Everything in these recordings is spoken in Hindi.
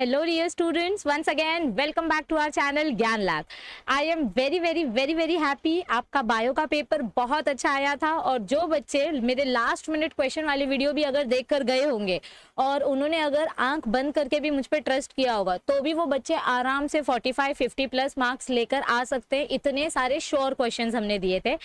Hello dear students, once again welcome back to our channel ज्ञान lab. I am very happy। आपका बायो का पेपर बहुत अच्छा आया था और जो बच्चे मेरे लास्ट मिनट क्वेश्चन वाली वीडियो भी अगर देख कर गए होंगे और उन्होंने अगर आंख बंद करके भी मुझ पर ट्रस्ट किया होगा तो भी वो बच्चे आराम से 45-50 प्लस मार्क्स लेकर आ सकते हैं। इतने सारे श्योर क्वेश्चंस हमने दिए थे।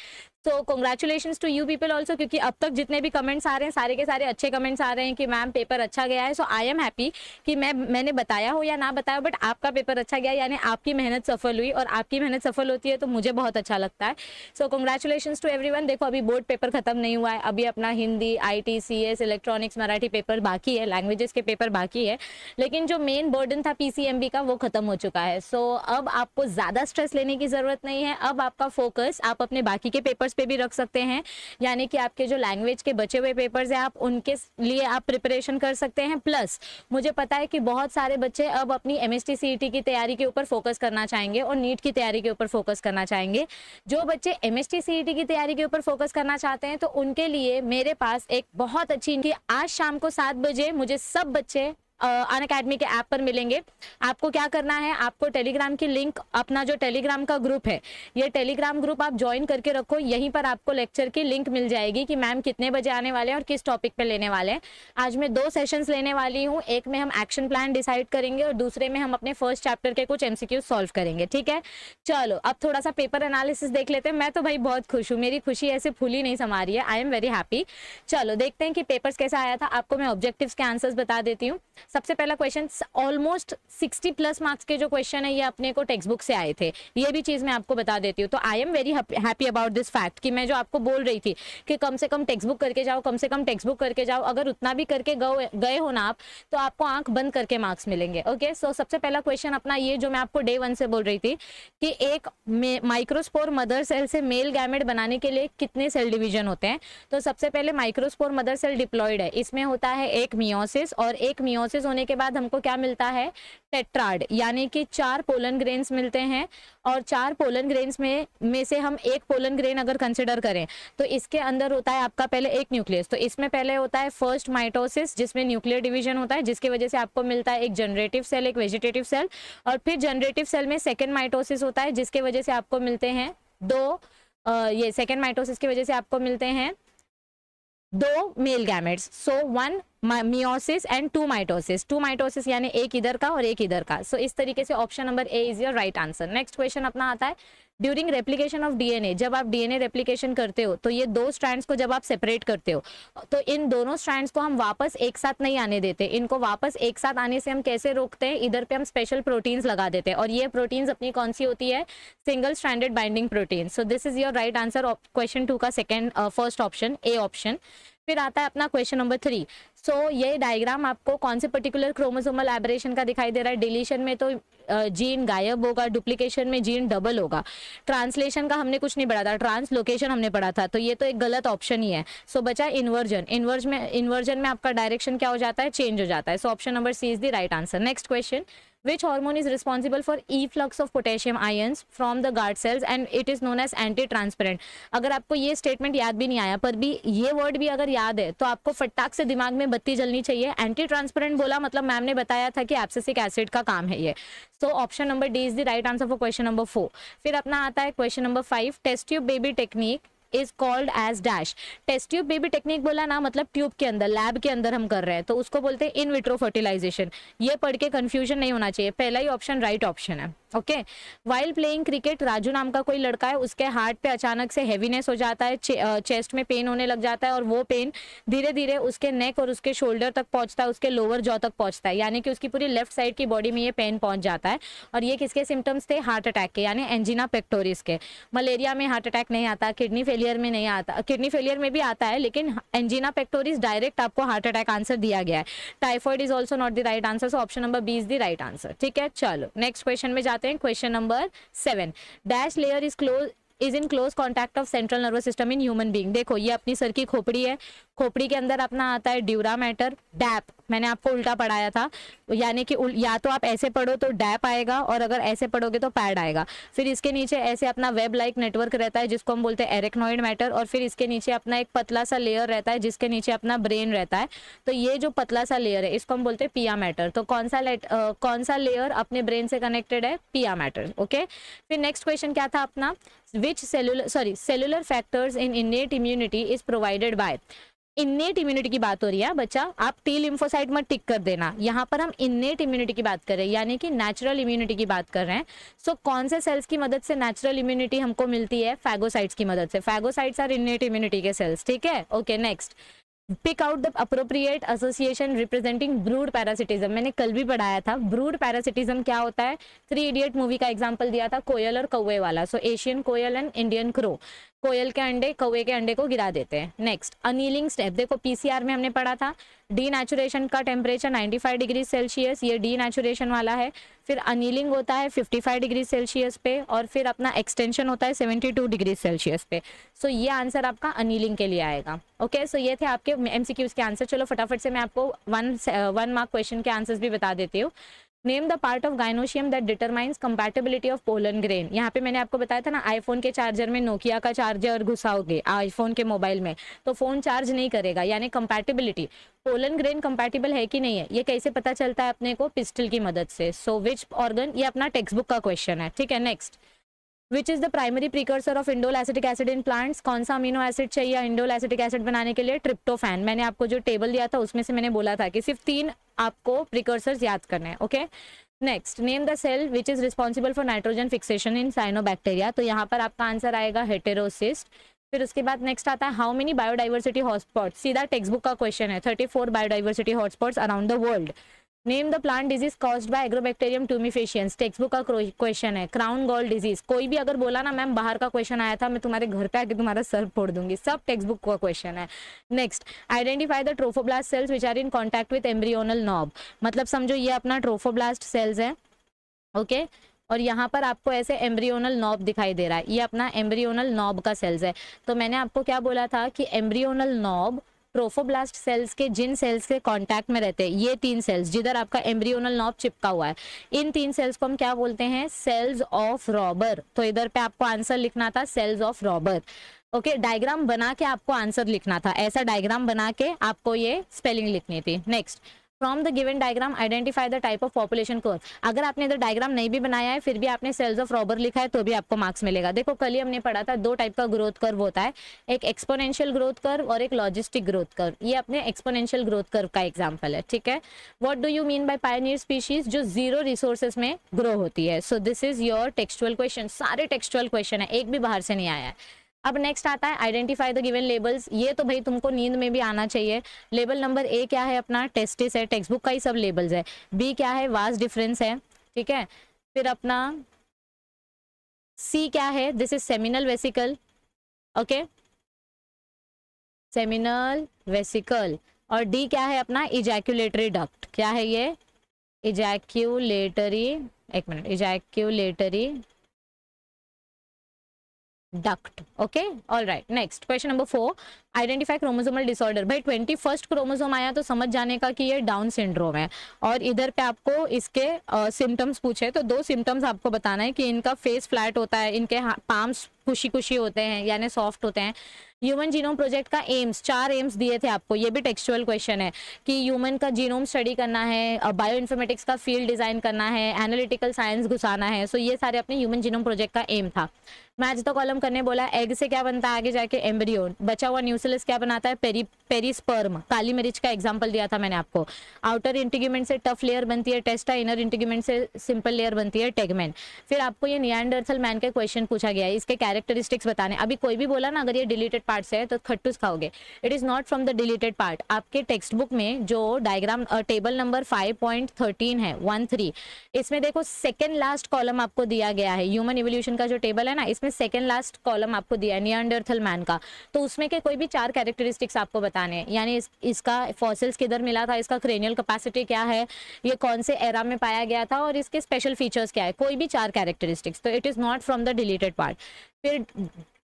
तो congratulations to you people also, क्योंकि अब तक जितने भी कमेंट्स आ रहे हैं सारे के सारे अच्छे कमेंट्स आ रहे हैं कि मैम पेपर अच्छा गया है। सो आई एम हैप्पी कि मैंने बताया हो या ना बताया बट आपका पेपर अच्छा गया, यानी आपकी मेहनत सफल हुई और आपकी मेहनत सफल होती है तो मुझे बहुत अच्छा लगता है। So congratulations to everyone. देखो अभी बोर्ड पेपर खत्म नहीं हुआ है, अभी अपना Hindi, IT, CS, electronics, Marathi paper बाकी है, लैंग्वेजेस के पेपर बाकी है, लेकिन जो मेन बर्डन था PCMB का वो खत्म हो चुका है। सो अब आपको ज़्यादा स्ट्रेस लेने की ज़रूरत नहीं है। अब आपका फोकस आप अपने बाकी के पेपर्स पे भी रख सकते हैं, यानी कि आपके जो लैंग्वेज के बचे हुए पेपर्स हैं आप उनके लिए आप प्रिपरेशन कर सकते हैं। प्लस मुझे पता है कि बहुत सारे बच्चे अब अपनी MST CET की तैयारी के ऊपर फोकस करना चाहेंगे और नीट की तैयारी के ऊपर फोकस करना चाहेंगे। जो बच्चे MST CET की तैयारी के ऊपर फोकस करना चाहते हैं तो उनके लिए मेरे पास एक बहुत अच्छी इनकी आज शाम को 7 बजे मुझे सब बच्चे अनअकैडमी के ऐप पर मिलेंगे। आपको क्या करना है, आपको टेलीग्राम की लिंक, अपना जो टेलीग्राम का ग्रुप है ये टेलीग्राम ग्रुप आप ज्वाइन करके रखो। यहीं पर आपको लेक्चर की लिंक मिल जाएगी कि मैम कितने बजे आने वाले हैं और किस टॉपिक पे लेने वाले हैं। आज मैं 2 सेशंस लेने वाली हूँ, एक में हम एक्शन प्लान डिसाइड करेंगे और दूसरे में हम अपने फर्स्ट चैप्टर के कुछ MCQ सॉल्व करेंगे। ठीक है, चलो अब थोड़ा सा पेपर एनालिसिस देख लेते हैं। मैं तो भाई बहुत खुश हूँ, मेरी खुशी ऐसे फूली नहीं समा रही है। I am very happy. चलो देखते हैं कि पेपर्स कैसा आया था। आपको मैं ऑब्जेक्टिव्स के आंसर्स बता देती हूँ। सबसे पहला क्वेश्चन, ऑलमोस्ट 60 प्लस मार्क्स के जो क्वेश्चन है ये अपने को टेक्स्ट बुक से आए थे, ये भी चीज मैं आपको बता देती हूँ। तो I am very happy about this fact कि मैं जो आपको बोल रही थी कि कम से कम टेक्स्ट बुक करके जाओ, कम से कम टेक्स्ट बुक करके जाओ, अगर उतना भी करके गए हो ना आप तो आपको आंख बंद करके मार्क्स मिलेंगे। ओके, सो सबसे पहला क्वेश्चन अपना ये जो मैं आपको डे 1 से बोल रही थी कि एक माइक्रोस्पोर मदर सेल से मेल गैमेट बनाने के लिए कितने सेल डिवीजन होते हैं। तो सबसे पहले माइक्रोस्पोर मदर सेल डिप्लॉयड है, इसमें होता है एक मियोसिस और एक मियोसिस होने के बाद हमको क्या मिलता है, टेट्राड, यानी कि 4 पोलन ग्रेन्स मिलते हैं और 4 पोलन ग्रेन्स में से हम एक पोलन ग्रेन अगर कंसिडर करें तो इसके अंदर होता है आपका पहले एक न्यूक्लियस। तो इसमें पहले होता है फर्स्ट माइटोसिस जिसमें न्यूक्लियर डिवीजन होता है, जिसकी वजह से आपको मिलता है एक जनरेटिव सेल, एक वेजिटेटिव सेल, और फिर जनरेटिव सेल में सेकेंड माइटोसिस होता है जिसके वजह से आपको मिलते हैं ये सेकेंड माइटोसिस की वजह से आपको मिलते हैं 2 male gametes. So 1 meiosis and 2 mitosis, 2 mitosis यानी एक इधर का और एक इधर का। सो इस तरीके से option number A is your right answer. Next question अपना आता है, ड्यूरिंग रेप्लिकेशन ऑफ DNA, जब आप DNA रेप्लिकेशन करते हो तो ये 2 स्ट्रैंड्स को जब आप सेपरेट करते हो तो इन दोनों स्ट्रैंड्स को हम वापस एक साथ नहीं आने देते। इनको वापस एक साथ आने से हम कैसे रोकते हैं, इधर पे हम स्पेशल प्रोटीन्स लगा देते हैं और ये प्रोटीन्स अपनी कौन सी होती है, single stranded binding protein. So this is your right answer question 2 का फर्स्ट ऑप्शन, ए ऑप्शन। फिर आता है अपना क्वेश्चन नंबर 3। सो ये डायग्राम आपको कौन से पर्टिकुलर क्रोमोसोमल एबरेशन का दिखाई दे रहा है। डिलीशन में तो जीन गायब होगा, डुप्लीकेशन में जीन डबल होगा, ट्रांसलेशन का हमने कुछ नहीं पढ़ा था, ट्रांसलोकेशन हमने पढ़ा था, तो ये तो एक गलत ऑप्शन ही है। सो बचा इन्वर्जन, इन्वर्जन में आपका डायरेक्शन क्या हो जाता है, चेंज हो जाता है। So option number C is the right answer. Next question, which hormone is responsible for efflux of potassium ions from the guard cells and it is known as anti-transparent। अगर आपको ये स्टेटमेंट याद भी नहीं आया पर भी ये वर्ड भी अगर याद है तो आपको फटाक से दिमाग में बत्ती जलनी चाहिए। एंटी ट्रांसपेरेंट बोला मतलब मैम ने बताया था कि एब्सिसिक एसिड का काम है ये। So option number D is the right answer for question number 4। फिर अपना आता है question number 5, test tube baby technique is called as dash. Test tube baby technique बोला ना, मतलब ट्यूब के अंदर, लैब के अंदर हम कर रहे हैं तो उसको बोलते हैं इन विट्रो फर्टिलाइजेशन। ये पढ़ के कंफ्यूजन नहीं होना चाहिए, पहला ही ऑप्शन राइट ऑप्शन है। Okay, while playing cricket, Raju नाम का कोई लड़का है, उसके हार्ट पे अचानक से हैवीनेस हो जाता है, चेस्ट में पेन होने लग जाता है और वो पेन धीरे धीरे उसके नेक और उसके शोल्डर तक पहुंचता है, उसके लोअर जॉ तक पहुंचता है, यानी कि उसकी पूरी लेफ्ट साइड की बॉडी में ये पेन पहुंच जाता है। और ये किसके सिम्टम्स थे, हार्ट अटैक के, यानी एंजिना पेक्टोरिस के। मलेरिया में हार्ट अटैक नहीं आता, किडनी फेलियर में नहीं आता, किडनी फेलियर में भी आता है लेकिन एंजिना पेक्टोरिस डायरेक्ट आपको हार्ट अटैक आंसर दिया गया है। Typhoid is also not the right answer, so option number B is the right answer. ठीक है, चलो नेक्स्ट क्वेश्चन में जाते हैं। Question number 7, dash layer is in close contact of central nervous system in human being. देखो ये अपनी सर की खोपड़ी है, खोपड़ी के अंदर अपना आता है ड्यूरा मैटर, डैप मैंने आपको उल्टा पढ़ाया था, यानी कि या तो आप ऐसे पढ़ो तो डैप आएगा और अगर ऐसे पढ़ोगे तो पैड आएगा। फिर इसके नीचे ऐसे अपना वेब लाइक नेटवर्क रहता है जिसको हम बोलते हैं एरेक्नॉइड मैटर, और फिर इसके नीचे अपना एक पतला सा लेयर रहता है जिसके नीचे अपना ब्रेन रहता है। तो ये जो पतला सा लेयर है इसको हम बोलते हैं पिया मैटर। तो कौन सा लेयर अपने ब्रेन से कनेक्टेड है? Pia mater. ओके, फिर नेक्स्ट क्वेश्चन क्या था अपना, which cellular factors in innate immunity is provided by. Innate immunity की बात हो रही है बच्चा, आप टी लिम्फोसाइट मत टिक कर देना, यहाँ पर हम इन्नेट इम्यूनिटी की बात कर रहे हैं, यानी कि नेचुरल इम्यूनिटी की बात कर रहे हैं। सो कौन से सेल्स की मदद से नेचुरल इम्यूनिटी हमको मिलती है? फैगोसाइट्स की मदद से। फैगोसाइट्स आर इन्नेट इम्यूनिटी के सेल्स, ठीक है। Okay, next, pick out the appropriate association representing brood parasitism. मैंने कल भी पढ़ाया था ब्रूड पैरासिटिज्म क्या होता है। 3 इडियट मूवी का एग्जांपल दिया था, कोयल और कौवे वाला। So Asian koel and Indian crow, कोयल के अंडे कौवे के अंडे को गिरा देते हैं। नेक्स्ट, अनीलिंग स्टेप, देखो पीसीआर में हमने पढ़ा था डीनेचुरेशन का टेम्परेचर 95 डिग्री सेल्सियस, ये डीनेचुरेशन वाला है। फिर अनीलिंग होता है 55 डिग्री सेल्सियस पे, और फिर अपना एक्सटेंशन होता है 72 डिग्री सेल्सियस पे। सो ये आंसर आपका अनीलिंग के लिए आएगा। ओके, सो ये थे आपके एमसीक्यूज के आंसर। चलो फटाफट से मैं आपको 1 मार्क क्वेश्चन के आंसर्स भी बता देती हूँ। Name the part of gynoecium that determines compatibility of pollen grain. यहाँ पे मैंने आपको बताया था ना, आईफोन के चार्जर में नोकिया का चार्जर घुसाओगे आईफोन के मोबाइल में तो फोन चार्ज नहीं करेगा, यानी कंपैटिबिलिटी, पोलन ग्रेन कंपैटिबल है कि नहीं है, ये कैसे पता चलता है अपने को? पिस्टल की मदद से। सो विच ऑर्गन, ये अपना टेक्स्ट बुक का क्वेश्चन है, ठीक है। Next, which is the primary precursor of indole acetic acid in plants. कौन सा अमीनो एसिड चाहिए इंडोल एसिटिक एसिड बनाने के लिए? ट्रिप्टोफैन। मैंने आपको जो टेबल दिया था उसमें से मैंने बोला था कि सिर्फ 3 आपको प्रिकर्सर्स याद करने हैं। Okay, next, name the cell which is responsible for nitrogen fixation in cyanobacteria. तो यहाँ पर आपका आंसर आएगा हेटेरोसिस्ट। फिर उसके बाद नेक्स्ट आता है हाउ मेनी बायोडाइवर्सिटी हॉटस्पॉट। सीधा टेक्स्ट बुक का क्वेश्चन है, 34 biodiversity hotspots around the world. Name the plant disease caused by agrobacterium tumefaciens. Text book का क्वेश्चन है, क्राउन गॉल डिजीज। कोई भी अगर बोला ना मैम बाहर का क्वेश्चन आया था, मैं तुम्हारे घर पे आके तुम्हारा सर फोड़ दूंगी, सब टेक्स्ट बुक का क्वेश्चन है। Next, identify the trophoblast cells which are in contact with embryonal knob. मतलब समझो ये अपना ट्रोफोब्लास्ट सेल्स है, ओके और यहाँ पर आपको ऐसे एम्ब्रियोनल नॉब दिखाई दे रहा है, ये अपना एम्ब्रियोनल नॉब का सेल्स है। तो मैंने आपको क्या बोला था कि एम्ब्रियोनल नॉब ट्रोफोब्लास्ट सेल्स के जिन सेल्स के कांटेक्ट में रहते हैं, ये 3 सेल्स जिधर आपका एम्ब्रियोनल नॉब चिपका हुआ है, इन 3 सेल्स को हम क्या बोलते हैं? Cells of Rauber. तो इधर पे आपको आंसर लिखना था cells of Rauber. Okay, diagram बना के आपको आंसर लिखना था, ऐसा डायग्राम बना के आपको ये स्पेलिंग लिखनी थी। Next, from the given diagram identify the type of population curve. अगर आपने इधर डायग्राम नहीं भी बनाया है फिर भी आपने सेल्स ऑफ रॉबर लिखा है तो भी आपको मार्क्स मिलेगा। देखो कल ही हमने पढ़ा था 2 टाइप का ग्रोथ कर्व होता है, एक एक्सपोनेंशियल ग्रोथ कर्व और एक लॉजिस्टिक ग्रोथ कर्व। ये अपने एक्सपोनेंशियल ग्रोथ कर्व का एग्जाम्पल है, ठीक है। What do you mean by Pioneer species? जो 0 रिसोर्सेज में ग्रो होती है। So this is your textual question, सारे टेक्सचुअल क्वेश्चन है, एक भी बाहर से नहीं आया है। अब नेक्स्ट आता है आइडेंटिफाई द गिवन लेबल्स। ये तो भाई तुमको नींद में भी आना चाहिए। लेबल नंबर ए क्या है? अपना टेस्टिस है, टेक्स्ट बुक का ही सब लेबल्स है। बी क्या है? वास्ट डिफरेंस है, ठीक है। फिर अपना सी क्या है? This is seminal vesicle, okay seminal vesicle. और डी क्या है? अपना इजैक्यूलेटरी डक्ट। क्या है ये? इजैक्यूलेटरी, एक minute, ejaculatory duct. Okay, all right. Next question number 4, identify chromosomal disorder. भाई 21st क्रोमोसोम आया तो समझ जाने का कि ये डाउन सिंड्रोम है, और इधर पे आपको इसके सिम्टम्स पूछे तो 2 सिम्टम्स आपको बताना है कि इनका फेस फ्लैट होता है, इनके पाम्स खुशी खुशी होते हैं यानी सॉफ्ट होते हैं। ह्यूमन जीनोम प्रोजेक्ट का एम्स, 4 एम्स दिए थे आपको, ये भी टेक्सचुअल क्वेश्चन है कि ह्यूमन का जीनोम स्टडी करना है, बायो इन्फॉर्मेटिक्स का फील्ड डिजाइन करना है, एनालिटिकल साइंस घुसाना है। सो ये सारे अपने ह्यूमन जीनोम प्रोजेक्ट का एम था। मैच द कॉलम करने बोला, एग से क्या बनता है आगे जाके? एम्ब्रियो। बचा हुआ न्यूक्लियस क्या बनाता है? पेरिस्पर्म। काली मिर्च का एग्जांपल दिया था मैंने आपको। आउटर इंटीग्यूमेंट से टफ लेयर बनती है टेस्टा, इनर इंटीग्यूमेंट से सिंपल लेयर बनती है टेगमेन। फिर आपको ये निएंडरथल मैन के क्वेश्चन पूछा गया है, इसके कैरेक्टरिस्टिक्स बताने। अभी कोई भी बोला ना अगर ये डिलीटेड पार्ट से है तो खट्टूस खाओगे। It is not from the deleted part. आपके टेक्स्ट बुक में जो डायग्राम टेबल नंबर 5.13 है 13, इसमें देखो सेकेंड लास्ट कॉलम आपको दिया गया है। ह्यूमन इवोल्यूशन का जो टेबल है ना, इसमें सेकेंड लास्ट कॉलम आपको दिया है निएंडरथल मैन का। तो उसमें के कोई भी 4 कैरेक्टरिस्टिक्स आपको बताने हैं, यानी इसका फॉसिल्स किधर मिला था, इसका क्रेनियल कैपेसिटी क्या है, ये कौन से एरा में पाया गया था और इसके स्पेशल फीचर्स क्या है, कोई भी 4 कैरेक्टरिस्टिक्स। तो it is not from the deleted part. फिर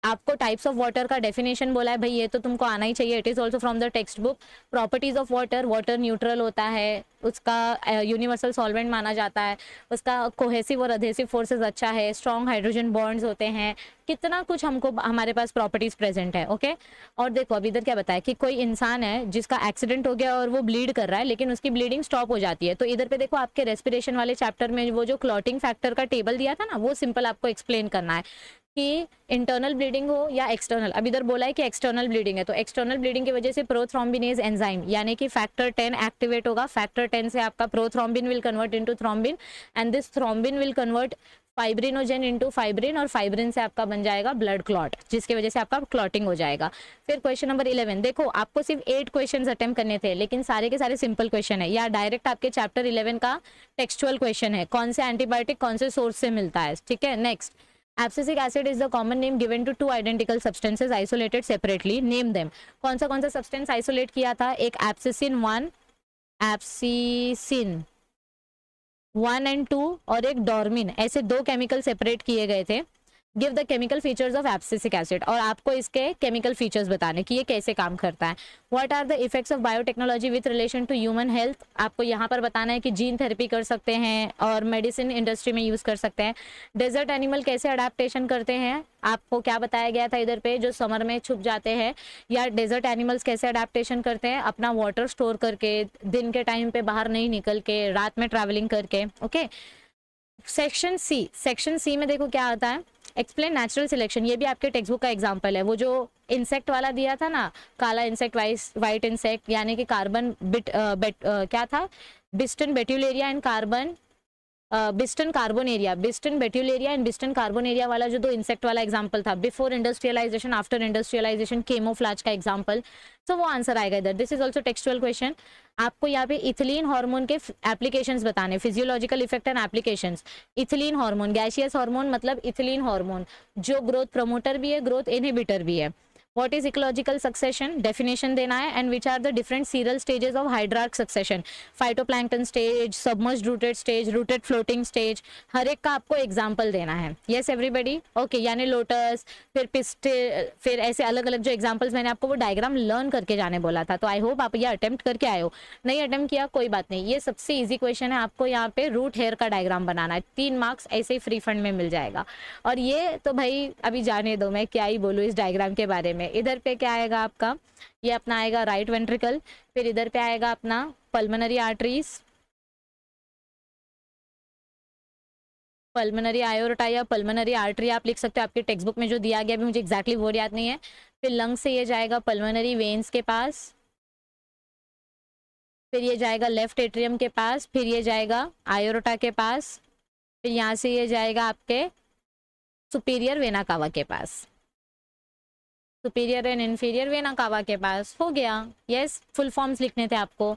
आपको टाइप्स ऑफ वाटर का डेफिनेशन बोला है, भाई ये तो तुमको आना ही चाहिए, it is also from the text book. Properties of water, water neutral होता है, उसका यूनिवर्सल सॉल्वेंट माना जाता है, उसका कोहेसिव और अधेसिव फोर्सेस अच्छा है, स्ट्रॉन्ग हाइड्रोजन बॉन्ड्स होते हैं, कितना कुछ हमको हमारे पास प्रॉपर्टीज प्रेजेंट है। ओके, और देखो अब इधर क्या बताया कि कोई इंसान है जिसका एक्सीडेंट हो गया और वो ब्लीड कर रहा है, लेकिन उसकी ब्लीडिंग स्टॉप हो जाती है, तो इधर पे देखो आपके रेस्पिरेशन वाले चैप्टर में वो जो क्लॉटिंग फैक्टर का टेबल दिया था ना, वो सिंपल आपको एक्सप्लेन करना है कि इंटरनल ब्लीडिंग हो या एक्सटर्नल। अब इधर बोला है कि एक्सटर्नल ब्लीडिंग है, तो एक्सटर्नल ब्लीडिंग की वजह से प्रोथ्रोम्बिनेज एंजाइम यानी कि फैक्टर 10 एक्टिवेट होगा। फैक्टर 10 से आपका prothrombin will convert into thrombin, and this thrombin will convert fibrinogen into fibrin, और फाइब्रिन से आपका बन जाएगा ब्लड क्लॉट, जिसकी वजह से आपका क्लॉटिंग हो जाएगा। फिर क्वेश्चन नंबर 11, देखो आपको सिर्फ 8 क्वेश्चंस अटेम्प्ट करने थे, लेकिन सारे के सारे सिंपल क्वेश्चन है, या डायरेक्ट आपके चैप्टर 11 का टेक्सचुअल क्वेश्चन है, कौन से एंटीबायोटिक कौन से सोर्स से मिलता है। ठीक है, next, abscisic acid is the common name given to 2 identical substances isolated separately, name them. कौन सा सब्सटेंस आइसोलेट किया था, एक एब्सिसिन 1, एब्सिसिन 1 एंड 2, और एक डॉर्मिन, ऐसे 2 केमिकल सेपरेट किए गए थे। Give the chemical features of abscisic acid, और आपको इसके केमिकल फीचर्स बताने कि ये कैसे काम करता है। What are the effects of biotechnology with relation to human health, आपको यहाँ पर बताना है कि जीन थेरेपी कर सकते हैं और मेडिसिन इंडस्ट्री में यूज कर सकते हैं। डेजर्ट एनिमल कैसे अडेप्टेशन करते हैं, आपको क्या बताया गया था इधर पे, जो समर में छुप जाते हैं, या डेजर्ट एनिमल्स कैसे अडेप्टेशन करते हैं, अपना वाटर स्टोर करके, दिन के टाइम पे बाहर नहीं निकल के, रात में ट्रैवलिंग करके। ओके, सेक्शन सी में देखो क्या आता है, एक्सप्लेन नेचुरल सिलेक्शन, ये भी आपके टेक्स्ट बुक का एग्जांपल है। वो जो इंसेक्ट वाला दिया था ना, काला इंसेक्ट वाइट इंसेक्ट, यानी कि कार्बन क्या था, बिस्टन बेट्यूलेरिया एंड कार्बन बिस्टन कार्बोनेरिया, बिस्टन बेट्यूलेरिया एंड बिस्टन कार्बोनेरिया वाला जो 2 इंसेक्ट वाला एग्जांपल था, बिफोर इंडस्ट्रियलाइजेशन आफ्टर इंडस्ट्रियलाइजेशन, केमोफ्लाज का एग्जांपल, तो वो आंसर आएगा इधर। This is also textual question. आपको यहाँ पे इथिलीन हार्मोन के एप्लीकेशंस बताने, physiological effect and applications. Ethylene hormone, gaseous hormone मतलब इथिलीन हार्मोन, जो ग्रोथ प्रमोटर भी है, ग्रोथ इनहिबिटर भी है। What is ecological succession, definition देना है, and which are the different serial stages of hydrarch succession, phytoplankton stage, submerged rooted stage, rooted floating stage, हर एक का आपको एग्जाम्पल देना है। yes everybody, okay, यानी लोटस, फिर पिस्टिल, फिर ऐसे अलग अलग जो एग्जाम्पल्स मैंने आपको वो डायग्राम लर्न करके जाने बोला था, तो आई होप आप ये अटेम्प्ट करके आए हो। नहीं अटेम्प्ट किया कोई बात नहीं, ये सबसे ईजी क्वेश्चन है, आपको यहाँ पे रूट हेयर का डायग्राम बनाना है, 3 मार्क्स ऐसे ही फ्री फंड में मिल जाएगा। और ये तो भाई अभी जाने दो, मैं क्या ही बोलूँ इस डायग्राम के बारे में। इधर पे क्या आएगा आपका, ये अपना आएगा राइट वेंट्रिकल, फिर इधर पे आएगा अपना पल्मोनरी आर्टरीज, पल्मोनरी आयोर्टा या पल्मोनरी आर्टरी आप लिख सकते हो, आपके टेक्स्ट बुक में जो दिया गया, भी मुझे एग्जैक्टली वर्ड याद नहीं है। फिर लंग से ये जाएगा पल्मोनरी वेन्स के पास, फिर ये जाएगा लेफ्ट एट्रियम के पास, फिर ये जाएगा आयोर्टा के पास, फिर यहाँ से ये जाएगा आपके सुपीरियर वेना कावा के पास, superior and inferior vena cava के पास। हो गया, यस फुल फॉर्म्स लिखने थे आपको।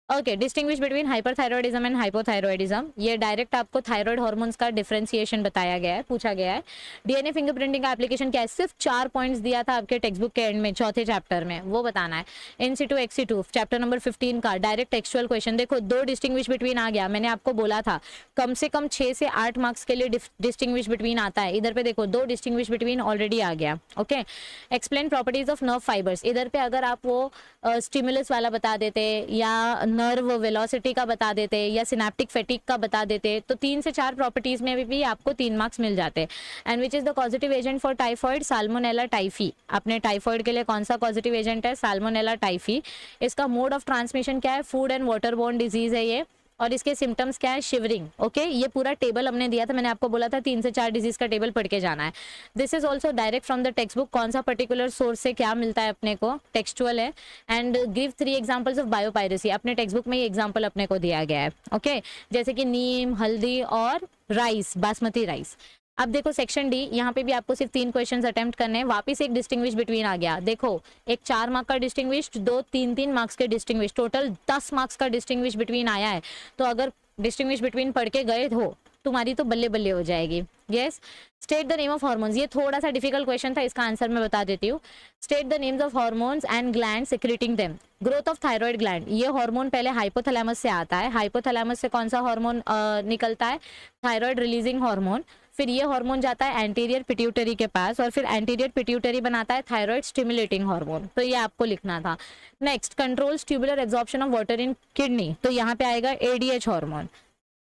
Okay, distinguish between hyperthyroidism and hypothyroidism, ये डायरेक्ट आपको थायराइड हार्मोन्स का डिफरेंशिएशन बताया गया है, पूछा गया है। डीएनए फिंगरप्रिंटिंग का एप्लीकेशन क्या है, सिर्फ 4 पॉइंट्स दिया था आपके टेक्स्ट बुक के एंड में, चौथे चैप्टर में, वो बताना है। इन-सिटू एक्स-सिटू चैप्टर नंबर 15 का डायरेक्ट टेक्सचुअल क्वेश्चन, देखो 2 डिस्टिंग्विश बिटवीन आ गया, मैंने आपको बोला था कम से कम 6 से 8 मार्क्स के लिए डिस्टिंग्विश बिटवीन आता है। इधर पे देखो 2 डिस्टिंग्विश बिटवीन ऑलरेडी आ गया। Okay, explain properties of nerve fibres, इधर पे अगर आप वो स्टिमुलस वाला बता देते, या नर्व वेलोसिटी का बता देते, या सिनेप्टिक फैटिक का बता देते, तो 3 से 4 प्रॉपर्टीज में भी आपको 3 मार्क्स मिल जाते। And which is the positive agent for typhoid, salmonella typhi. अपने टाइफॉइड के लिए कौन सा पॉजिटिव एजेंट है, साल्मोनेला टाइफी। इसका मोड ऑफ ट्रांसमिशन क्या है, food and water borne disease है ये, और इसके सिम्टम्स क्या है, शिवरिंग। ओके, ये पूरा टेबल हमने दिया था, मैंने आपको बोला था 3 से 4 डिजीज का टेबल पढ़ के जाना है। This is also direct from the text book, कौन सा पर्टिकुलर सोर्स से क्या मिलता है अपने को, टेक्सचुअल है। And give 3 examples of biopiracy, अपने टेक्स्ट बुक में ये एग्जांपल अपने को दिया गया है। ओके, जैसे कि नीम, हल्दी और राइस, बासमती राइस। अब देखो सेक्शन डी, यहाँ पे भी आपको सिर्फ 3 क्वेश्चंस अटेम्प्ट करने हैं। वापस एक डिस्टिंग्विश बिटवीन आ गया, देखो एक 4 मार्क का डिस्टिंग्विश, 2 3 मार्क्स के डिस्टिंग्विश, टोटल 10 मार्क्स का डिस्टिंग्विश बिटवीन आया है। तो अगर डिस्टिंग्विश बिटवीन पढ़ के गए हो, तुम्हारी तो बल्ले बल्ले हो जाएगी। Yes, state the name of hormones, ये थोड़ा सा डिफिकल्ट क्वेश्चन था, इसका आंसर मैं बता देती हूँ। State the names of hormones and gland secreting them. Growth of thyroid gland, ये हार्मोन पहले हाइपोथैलेमस से आता है। हाइपोथैलेमस से कौन सा हार्मोन निकलता है, थायराइड रिलीजिंग हार्मोन। फिर ये हार्मोन जाता है एंटीरियर पिट्यूटरी के पास, और फिर एंटीरियर पिट्यूटरी बनाता है थायराइड स्टिमुलेटिंग हार्मोन, तो ये आपको लिखना था। Next, controls tubular absorption of water in kidney, तो यहाँ पे आएगा एडीएच हार्मोन,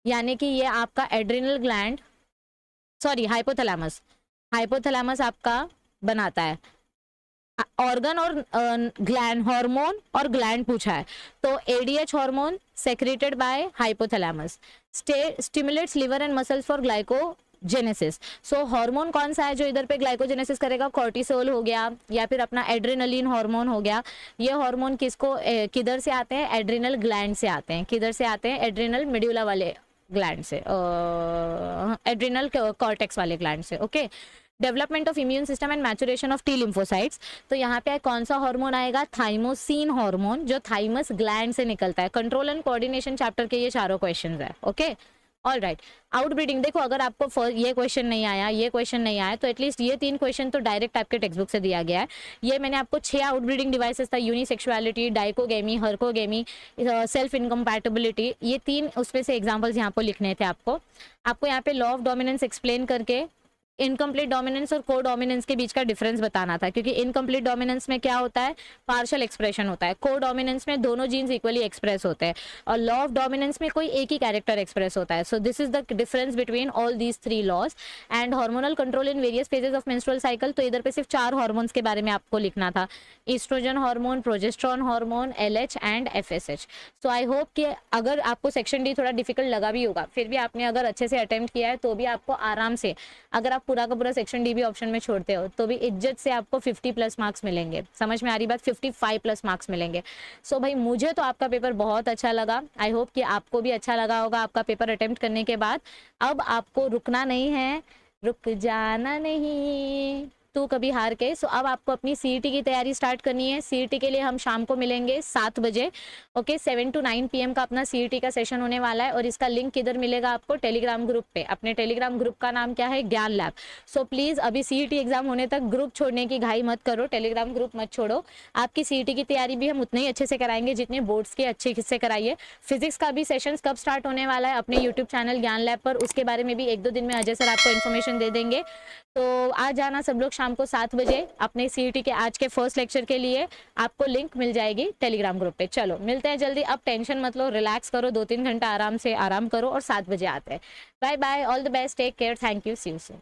यानी कि ये आपका adrenal gland, sorry hypothalamus, hypothalamus आपका बनाता है ऑर्गन और ग्लैंड, हार्मोन और ग्लैंड पूछा है, तो ADH hormone secreted bye hypothalamus stimulates liver and muscles for glycogenesis. So hormone कौन सा है जो इधर पे ग्लाइकोजेनेसिस करेगा? कॉर्टिसोल हो गया या फिर अपना एड्रेनलिन हार्मोन हो गया। ये हार्मोन किसको किधर से आते हैं? एड्रिनल ग्लैंड से आते हैं। किधर से आते हैं? एड्रिनल मेड्यूला वाले ग्लैंड से, एड्रिनल कॉर्टेक्स वाले ग्लैंड से। Okay, development of immune system and maturation of T lymphocytes, तो यहाँ पे कौन सा हार्मोन आएगा? थाइमोसिन हार्मोन, जो थाइमस ग्लैंड से निकलता है। कंट्रोल एंड कोऑर्डिनेशन चैप्टर के ये चारों क्वेश्चंस है। Okay, all right. आउटब्रीडिंग, देखो अगर आपको ये क्वेश्चन नहीं आया, ये क्वेश्चन नहीं आया, तो एटलीस्ट ये 3 क्वेश्चन तो डायरेक्ट आपके टेक्स्ट बुक से दिया गया है। ये मैंने आपको 6 आउटब्रीडिंग डिवाइसेस था, यूनिसेक्सुअलिटी, डाइकोगेमी, हर्कोगेमी, सेल्फ इनकम्पैटिबिलिटी, ये 3 उसमें से एग्जाम्पल्स यहाँ पर लिखने थे आपको यहाँ पे लॉ ऑफ डोमिनेंस एक्सप्लेन करके इनकम्प्लीट डोमिनेंस और को डोमिनेंस के बीच का डिफरेंस बताना था, क्योंकि इनकम्प्लीट डोमिनेंस में क्या होता है? पार्शियल एक्सप्रेशन होता है। को डोमिनेंस में दोनों जीन्स इक्वली एक्सप्रेस होते हैं, और लॉ ऑफ डोमिनेंस में कोई एक ही कैरेक्टर एक्सप्रेस होता है। So this is the difference between all these 3 laws. And hormonal control in various phases of menstrual cycle, तो इधर पे सिर्फ 4 हार्मोन्स के बारे में आपको लिखना था, oestrogen hormone, progesterone hormone, LH and FSH. So I hope कि अगर आपको सेक्शन डी थोड़ा डिफिकल्ट लगा भी होगा, फिर भी आपने अगर अच्छे से अटेम्प्ट किया है तो भी आपको आराम से, अगर आप पूरा का पूरा सेक्शन डी भी ऑप्शन में छोड़ते हो तो भी इज्जत से आपको 50 प्लस मार्क्स मिलेंगे। समझ में आ रही बात? 55 प्लस मार्क्स मिलेंगे। सो भाई मुझे तो आपका पेपर बहुत अच्छा लगा, आई होप कि आपको भी अच्छा लगा होगा आपका पेपर अटेम्प्ट करने के बाद। अब आपको रुकना नहीं है, रुक जाना नहीं तू कभी हार के। सो अब आपको अपनी सीईटी की तैयारी स्टार्ट करनी है। सीईटी के लिए हम शाम को मिलेंगे 7 बजे। ओके, 7 to 9 PM का अपना सीईटी का सेशन होने वाला है, और इसका लिंक किधर मिलेगा आपको? टेलीग्राम ग्रुप पे। अपने टेलीग्राम ग्रुप का नाम क्या है? ज्ञान लैब। सो प्लीज अभी सीईटी एग्जाम होने तक ग्रुप छोड़ने की घाई मत करो, टेलीग्राम ग्रुप मत छोड़ो। आपकी सीईटी की तैयारी भी हम उतने ही अच्छे से कराएंगे जितने बोर्ड्स के अच्छे हिस्से कराइए। फिजिक्स का भी सेशन कब स्टार्ट होने वाला है अपने यूट्यूब चैनल ज्ञान लैब पर, उसके बारे में भी 1-2 दिन में अजय सर आपको इन्फॉर्मेशन दे देंगे। तो आ जाना सब लोग शाम को 7 बजे अपने सीईटी के आज के फर्स्ट लेक्चर के लिए। आपको लिंक मिल जाएगी टेलीग्राम ग्रुप पे। चलो मिलते हैं जल्दी, अब टेंशन मत लो, रिलैक्स करो, 2-3 घंटा आराम से आराम करो, और 7 बजे आते हैं। Bye bye, all the best, take care, thank you, see you soon.